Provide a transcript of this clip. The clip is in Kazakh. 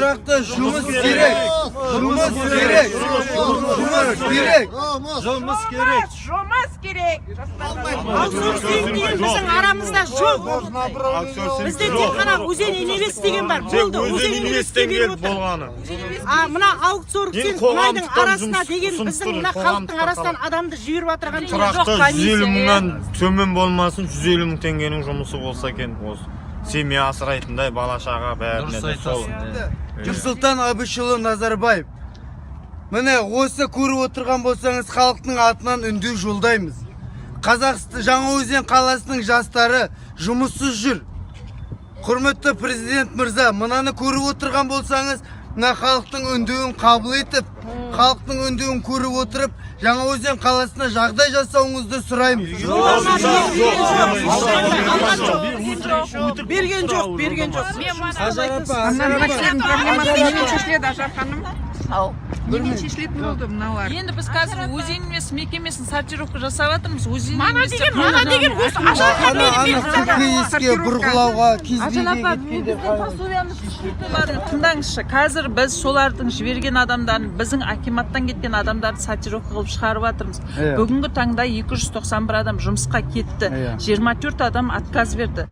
тұрақты жұмыс керек. Жұмыс керек. Жұмыс керек. Аутсорсинг деген біздің арамызда жоқ. Бізде тек қана өзен инвест деген бар. Болды, өзен инвестке беріп отыр. Мына аутсорсинг мұнайдың арасына деген біздің мына халықтың арасынан адамды жіберіп отырған жоқ. Тұрақты 150 мыңнан төмен болмасын, 150 мың теңгенің жұмысы болса екен, осы семья асырайтындай, бала шаға бәріне де сол. Нұрсұлтан Әбішұлы Назарбаев. Міне осы көріп отырған болсаңыз, халықтың атынан үндеу жолдаймыз. Қазақстан Жаңаөзен қаласының жастары жұмыссыз жүр. Құрметті президент мырза, мынаны көріп отырған болсаңыз, мына халықтың үндеуін қабыл етіп, халықтың үндеуін көріп отырып, Жаңаөзен қаласына жағдай жасауыңызды сұраймыз. Берген жоқ. Немен шешілетін болды мыналар? Енді біз қазір өзен емес мекемесін сортировка жасап жатырмыз. Мана деген осы Ажархан Кейіске бұрғылауға, Тыңдаңызшы, қазір біз солардың жіберген адамдарын, біздің акиматтан кеткен адамдарды сортировка қылып шығарып жатырмыз. Бүгінгі таңда 291 адам жұмысқа кетті, 24 адам отказ берді.